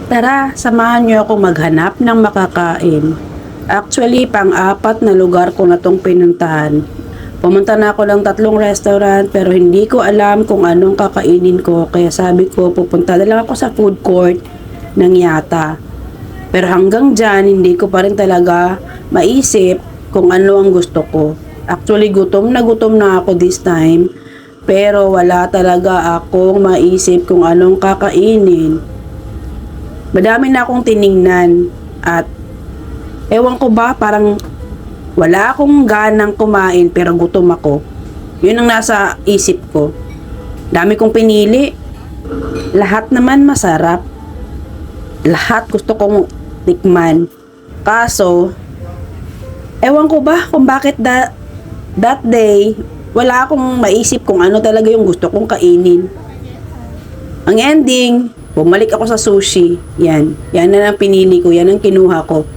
Tara, samahan niyo ako maghanap ng makakain. Actually, pang-apat na lugar ko na tong pinuntahan. Pumunta na ako ng 3 restaurant pero hindi ko alam kung anong kakainin ko. Kaya sabi ko, pupunta na lang ako sa food court ng Yata. Pero hanggang dyan, hindi ko pa rin talaga maisip kung ano ang gusto ko. Actually, gutom na ako this time. Pero wala talaga akong maisip kung anong kakainin. Madami na akong tiningnan at ewan ko ba, parang wala akong ganang kumain pero gutom ako. Yun ang nasa isip ko. Dami kong pinili. Lahat naman masarap. Lahat gusto kong tikman. Kaso, ewan ko ba kung bakit that day, wala akong maisip kung ano talaga yung gusto kong kainin. Ang ending, bumalik ako sa sushi. Yan. Yan na ang pinili ko. Yan ang kinuha ko.